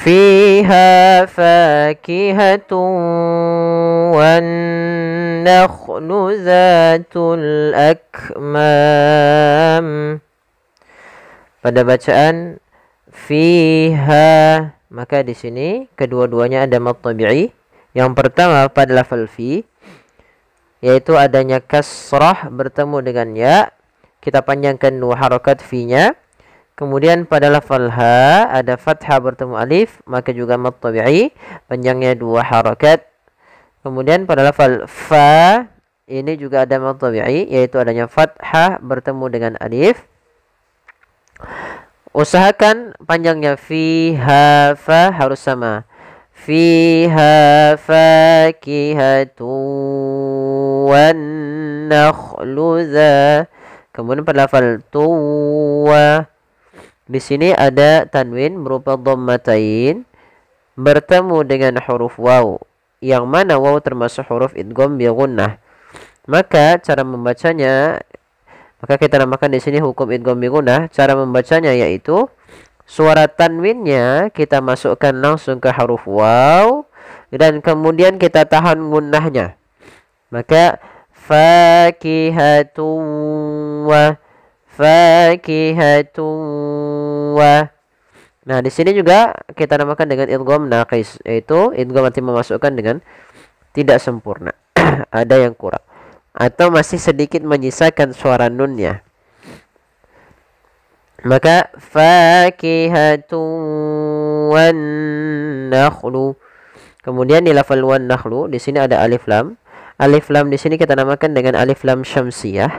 fiha fakihatun wan nakhlu zatul akmam. Pada bacaan fiha, maka di sini kedua-duanya ada mad tabi'i. Yang pertama pada lafal fi, yaitu adanya kasrah bertemu dengan ya, kita panjangkan dua harakat fi-nya. Kemudian pada lafal ha ada fathah bertemu alif, maka juga mad tabi'i, panjangnya dua harakat. Kemudian pada lafal fa ini juga ada mad tabi'i, yaitu adanya fathah bertemu dengan alif. Usahakan panjangnya fiha fa harus sama. Fiha fakihatu wan nakhlu za. Kemudian pada lafal tuwa, di sini ada tanwin berupa dhammatain bertemu dengan huruf waw, yang mana waw termasuk huruf idgham bi gunnah. Maka cara membacanya, maka kita namakan di sini hukum idgham bi gunnah. Cara membacanya yaitu suara tanwinnya kita masukkan langsung ke huruf waw dan kemudian kita tahan gunnahnya. Maka fakihatu wa fakihatu wa. Nah, di sini juga kita namakan dengan idgham naqis, yaitu idgham arti memasukkan dengan tidak sempurna. Ada yang kurang atau masih sedikit menyisakan suara nunnya. Maka fakihatu wan nakhlu. Kemudian di lafal wan nakhlu di sini ada alif lam. Alif lam di sini kita namakan dengan alif lam syamsiyah,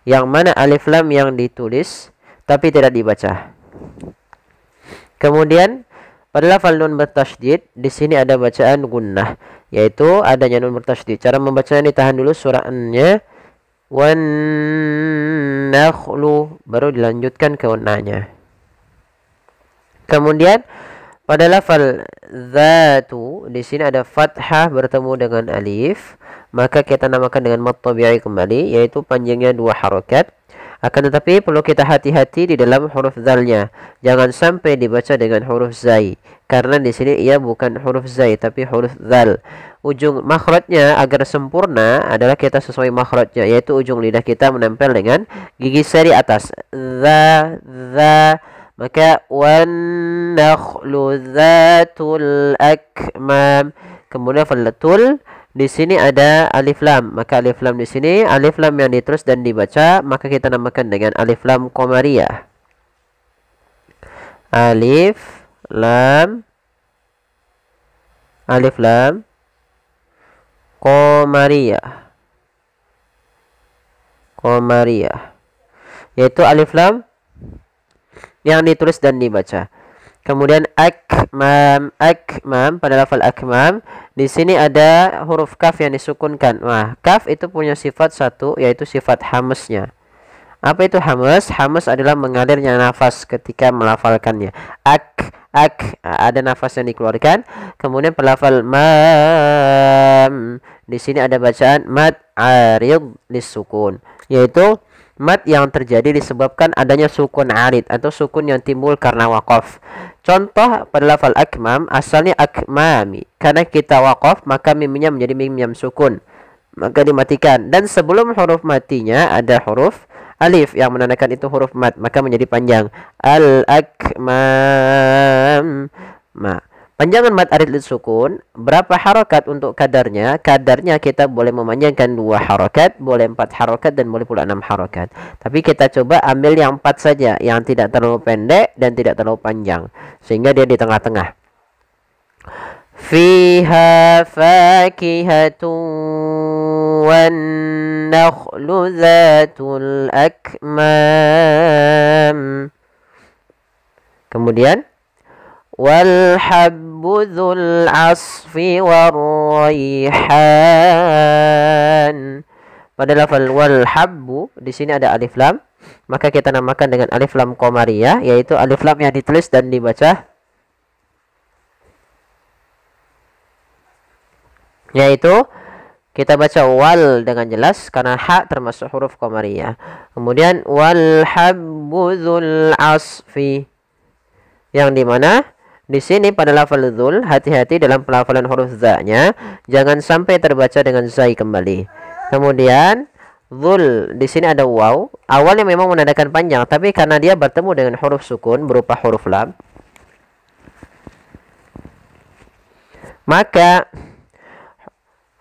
yang mana alif lam yang ditulis tapi tidak dibaca. Kemudian pada lafal nun bertasydid di sini ada bacaan gunnah, yaitu adanya nun bertasydid. Cara membacanya ditahan dulu suaranya wan nakhlu, baru dilanjutkan ke gunnahnya. Kemudian pada lafal zatu di sini ada fathah bertemu dengan alif, maka kita namakan dengan mad tabi'i kembali, yaitu panjangnya dua harakat. Akan tetapi perlu kita hati-hati di dalam huruf zalnya, jangan sampai dibaca dengan huruf zai, karena di sini ia bukan huruf zai tapi huruf zal. Ujung makhrajnya agar sempurna adalah kita sesuai makhrajnya, yaitu ujung lidah kita menempel dengan gigi seri atas za. Maka wan nakhlu zatul akmam. Kemudian falatul di sini ada alif lam, maka alif lam di sini alif lam yang ditulis dan dibaca, maka kita namakan dengan alif lam qamariyah. Alif lam qamariyah, yaitu alif lam yang ditulis dan dibaca. Kemudian akmam pada lafal akmam di sini ada huruf kaf yang disukunkan. Wah, kaf itu punya sifat satu, yaitu sifat hamesnya. Apa itu hames? Hames adalah mengalirnya nafas ketika melafalkannya. Ada nafas yang dikeluarkan. Kemudian pada lafal mam di sini ada bacaan mad arid lisukun, yaitu mad yang terjadi disebabkan adanya sukun arid atau sukun yang timbul karena waqaf. Contoh pada lafal akmam, asalnya akmami, karena kita waqaf maka mimnya menjadi mim yang sukun, maka dimatikan. Dan sebelum huruf matinya ada huruf alif yang menandakan itu huruf mad, maka menjadi panjang al akmam. Panjangan mad arid sukun, berapa harakat untuk kadarnya? Kadarnya kita boleh memanjangkan 2 harakat, boleh 4 harakat, dan boleh pula 6 harakat. Tapi kita coba ambil yang 4 saja, yang tidak terlalu pendek dan tidak terlalu panjang, sehingga dia di tengah-tengah. Fiha fakihatun wan nakhlu zatul akmam. Kemudian wal habbu dzul asfi warraihan. Pada lafal wal habbu di sini ada alif lam, maka kita namakan dengan alif lam qamariyah, yaitu alif lam yang ditulis dan dibaca, yaitu kita baca wal dengan jelas karena ha termasuk huruf qamariyah. Kemudian wal habbu dzul asfi, yang dimana Di sini pada lafal dzul, hati-hati dalam pelafalan huruf za-nya, jangan sampai terbaca dengan zai kembali. Kemudian dzul di sini ada waw, awalnya memang menandakan panjang, tapi karena dia bertemu dengan huruf sukun berupa huruf lam, maka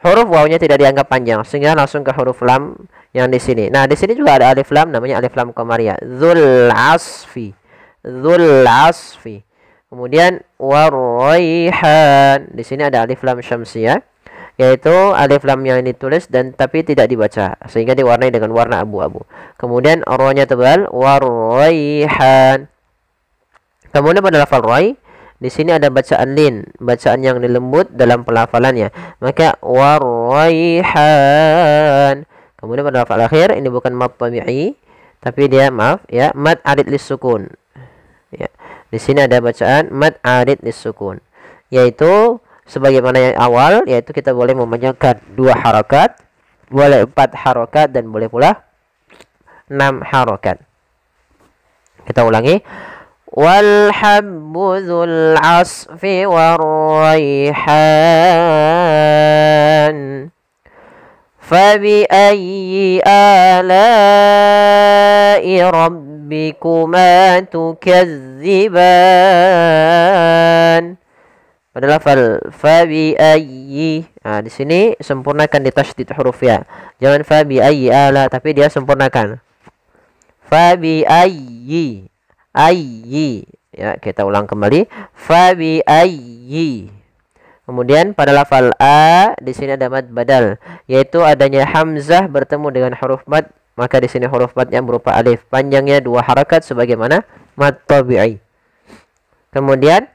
huruf wawnya tidak dianggap panjang sehingga langsung ke huruf lam yang di sini. Nah, di sini juga ada alif lam, namanya alif lam qamariyah. Dzul asfi. Dzul asfi. Kemudian waraihan. Di sini ada alif lam syamsiyah, yaitu alif lam yang ditulis dan tapi tidak dibaca sehingga diwarnai dengan warna abu-abu. Kemudian ra-nya tebal, waraihan. Kemudian pada lafal rai, di sini ada bacaan lin, bacaan yang lembut dalam pelafalannya. Maka waraihan. Kemudian pada lafal akhir, ini bukan mad tabi'i, tapi dia mad arid lis-sukun. Ya. Di sini ada bacaan mad arid lis-sukun, yaitu sebagaimana yang awal, yaitu kita boleh memanjangkan 2 harakat, boleh 4 harakat, dan boleh pula 6 harakat. Kita ulangi. والحب ذو العصف والريحان فبأي آلاء ربكما تكذبان. Pada lafal fabi'ayyi. Nah, di sini sempurnakan di tasydid huruf ya. Jangan fabi'ayyi ala, tapi dia sempurnakan. Fabi'ayyi. Ayyi. Ya, kita ulang kembali. Fabi'ayyi. Kemudian pada lafal a, di sini ada mad badal, yaitu adanya hamzah bertemu dengan huruf mad, maka di sini huruf madnya berupa alif, panjangnya 2 harakat sebagaimana mad tabi'i. Kemudian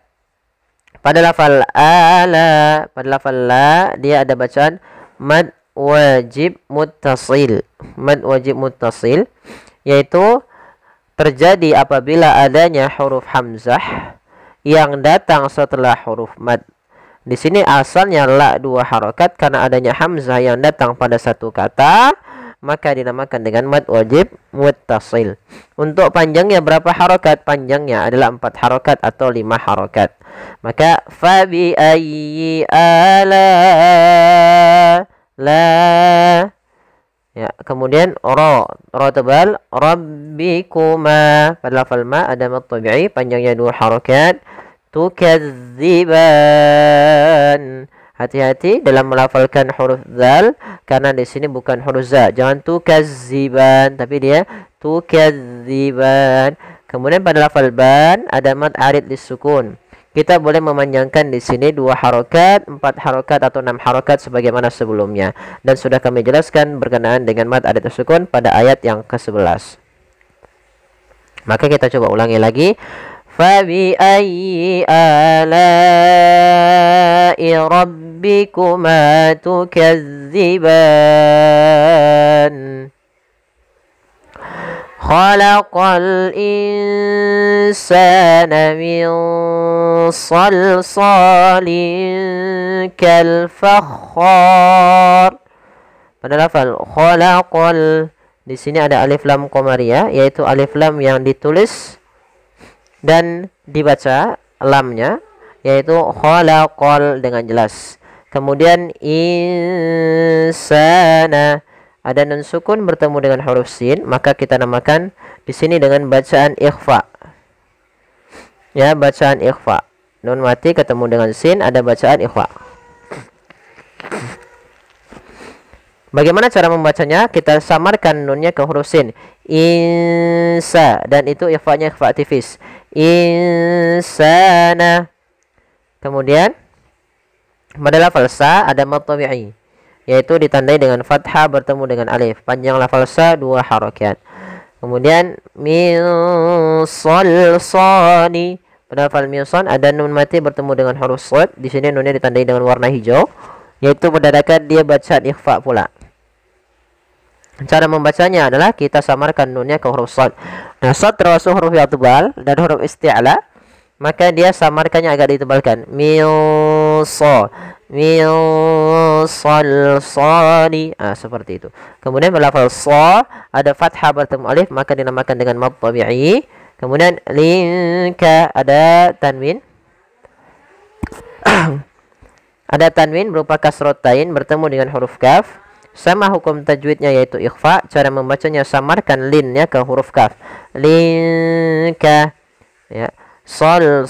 pada lafal ala, pada lafal la, dia ada bacaan mad wajib muttasil. Mad wajib muttasil, yaitu terjadi apabila adanya huruf hamzah yang datang setelah huruf mad. Di sini asalnya la 2 harakat, karena adanya hamzah yang datang pada satu kata, maka dinamakan dengan mad wajib muttasil. Untuk panjangnya berapa harakat? Panjangnya adalah 4 harakat atau 5 harakat. Maka fabi ayyi ala la. Ya, kemudian ra tebal, rabbikuma. Pada lafal ma ada mad tabi'i, panjangnya 2 harakat. Tukadziban. Hati-hati dalam melafalkan huruf zal, karena di sini bukan huruf za. Jangan tukadziban, tapi dia tukadziban. Kemudian pada lafal ban ada mad arid lis-sukun. Kita boleh memanjangkan di sini 2 harakat, 4 harakat atau 6 harakat sebagaimana sebelumnya, dan sudah kami jelaskan berkenaan dengan mad arid lis-sukun pada ayat yang ke-11. Maka kita coba ulangi lagi. Fabi ayyi ala'i rabbikuma tukadziban. Khalaqal insana min salsalin kal fakhar. Pada lafal khalaqal, di sini ada alif lam qamariyah, yaitu alif lam yang ditulis dan dibaca lamnya, yaitu khalaqal dengan jelas. Kemudian insana, ada nun sukun bertemu dengan huruf sin, maka kita namakan di sini dengan bacaan ikhfa. Ya, bacaan ikhfa. Nun mati ketemu dengan sin, ada bacaan ikhfa. Bagaimana cara membacanya? Kita samarkan nunnya ke huruf sin. Insa, dan itu ikhfanya ikhfa tipis. Insana. Kemudian pada lafal sa ada mad tabi'i, yaitu ditandai dengan fathah bertemu dengan alif. Panjang lafal sa 2 harakat. Kemudian min salsani. Pada lafal min san ada nun mati bertemu dengan huruf shad. Di sini nunnya ditandai dengan warna hijau, yaitu menandakan dia bacaan ikhfa pula. Cara membacanya adalah kita samarkan nunnya ke huruf shad. Nah, shad termasuk huruf yang tebal dan huruf isti'la, maka dia samarkannya agak ditebalkan. Min salsani. Seperti itu. Kemudian pada lafal sa ada fathah bertemu alif, maka dinamakan dengan mad tabi'i. Kemudian linka ada tanwin Ada tanwin berupa kasrotain bertemu dengan huruf kaf. Sama hukum tajwidnya yaitu ikhfa. Cara membacanya samarkan linnya ke huruf kaf. Linka. Ya. Salinka.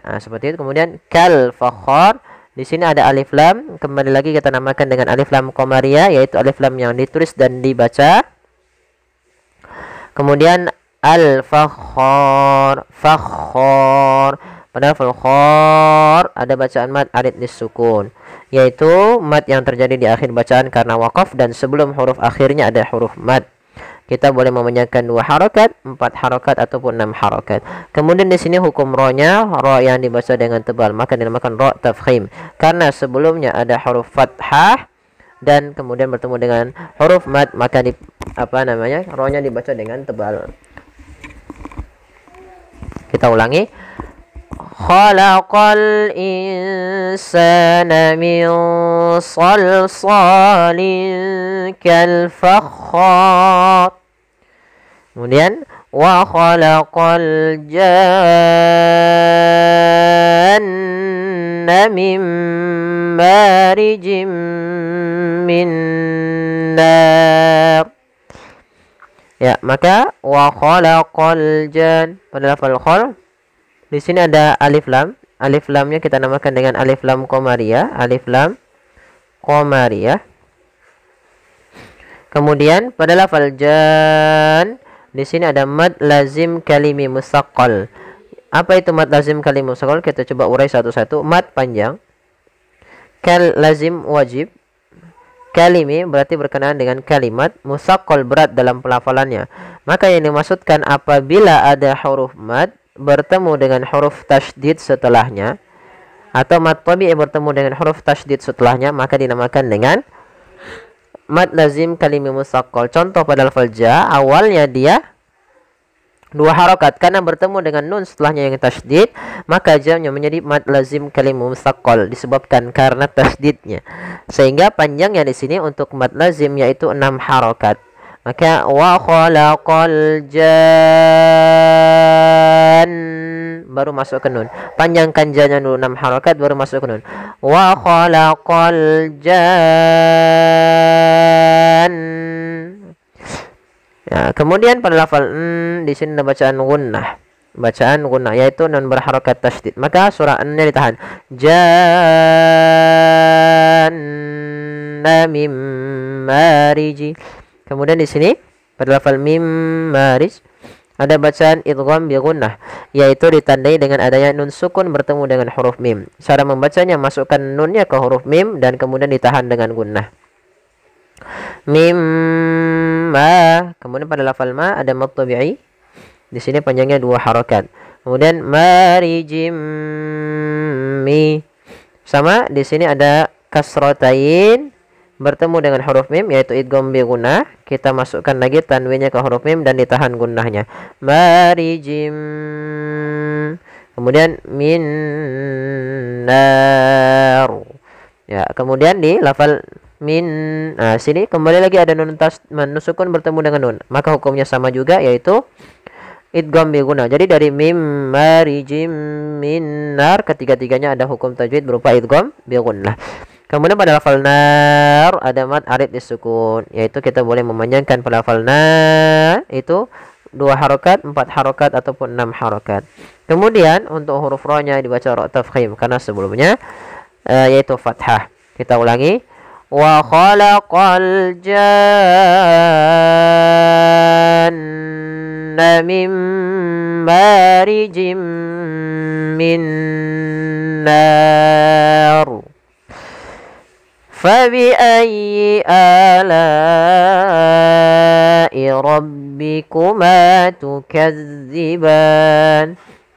Nah, seperti itu. Kemudian kal fakhar. Di sini ada alif lam. Kembali lagi kita namakan dengan alif lam qamariyah, yaitu alif lam yang ditulis dan dibaca. Kemudian al-fakhar, fakhar. Pada fakhar ada bacaan mad arid disukun, yaitu mad yang terjadi di akhir bacaan karena waqaf dan sebelum huruf akhirnya ada huruf mad. Kita boleh memanjangkan 2 harokat, 4 harokat ataupun 6 harokat. Kemudian di sini hukum ro-nya, ro yang dibaca dengan tebal, maka dinamakan ro tafkhim karena sebelumnya ada huruf fathah dan kemudian bertemu dengan huruf mad, maka ro-nya dibaca dengan tebal. Kita ulangi. Khalaqal insana min salsalin kal fakhar. Kemudian wa khalaqal janna min marijim min nar. Ya, maka wa khalaqal jan pada lafal khal. Di sini ada alif lam. Alif lamnya kita namakan dengan alif lam qamariyah, alif lam qamariyah. Kemudian pada lafal jan di sini ada mad lazim kalimi musaqqal. Apa itu mad lazim kalimi musaqqal? Kita coba urai satu-satu. Mad panjang. Kal lazim wajib. Kalimi berarti berkenaan dengan kalimat. Musaqqal berat dalam pelafalannya. Maka yang dimaksudkan apabila ada huruf mad bertemu dengan huruf tasydid setelahnya, atau mad tabi'i bertemu dengan huruf tasydid setelahnya, maka dinamakan dengan mad lazim kalimi musaqqal. Contoh pada lafal ja, awalnya dia 2 harokat karena bertemu dengan nun setelahnya yang tasydid, maka jamnya menjadi mad lazim kalimi musaqqal disebabkan karena tasydidnya. Sehingga panjangnya di sini untuk mad lazim yaitu 6 harokat. Maka wa khalaqal jan baru masuk ke nun. Panjangkan janya dulu 6 harokat baru masuk ke nun. Wa khalaqal jan. Ya, kemudian pada lafal di sini ada bacaan gunnah. Bacaan gunnah yaitu nun berharokat tasydid. Maka surah an-nya ditahan. Janna mim mariji. Kemudian di sini pada lafal mim marij ada bacaan idgham bi gunnah, yaitu ditandai dengan adanya nun sukun bertemu dengan huruf mim. Cara membacanya masukkan nunnya ke huruf mim dan kemudian ditahan dengan gunnah. Mim ma. Kemudian pada lafal ma ada mad tabi'i. Di sini panjangnya 2 harokat. Kemudian marijim mi. Sama di sini ada kasratain bertemu dengan huruf mim yaitu idgham bi gunnah. Kita masukkan lagi tanwinnya ke huruf mim dan ditahan gunnahnya. Marijim. Kemudian min nar. Ya, kemudian di lafal min. Nah, sini kembali lagi ada nun sukun bertemu dengan nun. Maka hukumnya sama juga yaitu idgham bi gunnah. Jadi dari mim marijim min nar ketiga-tiganya ada hukum tajwid berupa idgham bi gunnah. Kemudian pada lafal nar ada mad arid disukun, yaitu kita boleh memanjangkan pada lafal nar itu 2 harokat, 4 harokat ataupun 6 harokat. Kemudian untuk huruf ro-nya dibaca ro tafkhim karena sebelumnya yaitu fathah. Kita ulangi. Wa khalaqal janna mim marijim min nar. فَبِأَيِّ آلَاءِ رَبِّكُمَا تُكَذِّبَانِ.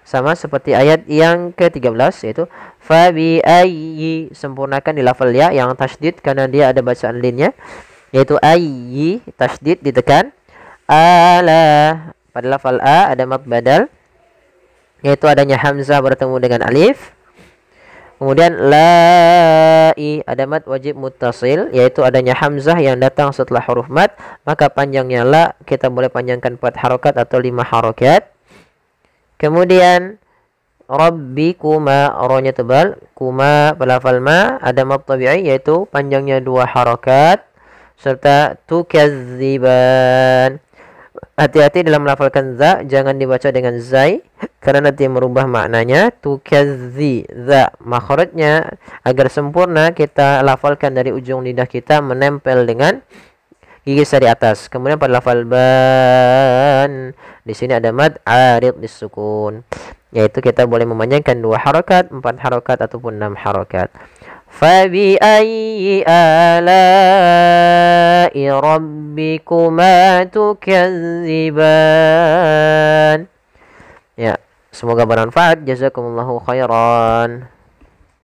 Sama seperti ayat yang ke-13 yaitu fabi'ayyi, sempurnakan di lafal ya yang tasydid karena dia ada bacaan linnya yaitu ayyi tasydid ditekan. Ala pada lafal a ada mad badal yaitu adanya hamzah bertemu dengan alif. Kemudian la'i ada mad wajib muttasil yaitu adanya hamzah yang datang setelah huruf mad, maka panjangnya la kita boleh panjangkan 4 harokat atau 5 harokat. Kemudian rabbikuma, ro-nya tebal, kuma pada lafal ma ada mad tabi'i yaitu panjangnya 2 harakat serta tukadziban. Hati-hati dalam melafalkan za, jangan dibaca dengan zai karena nanti merubah maknanya. Tukazzi, za makhrajnya agar sempurna kita lafalkan dari ujung lidah kita menempel dengan gigi sari atas. Kemudian pada lafal ban, di sini ada mad arid disukun, yaitu kita boleh memanjangkan 2 harakat, 4 harakat ataupun 6 harakat. Fabi ayyi ala'i rabbikuma tukadziban. Ya, semoga bermanfaat. Jazakumullahu khairan.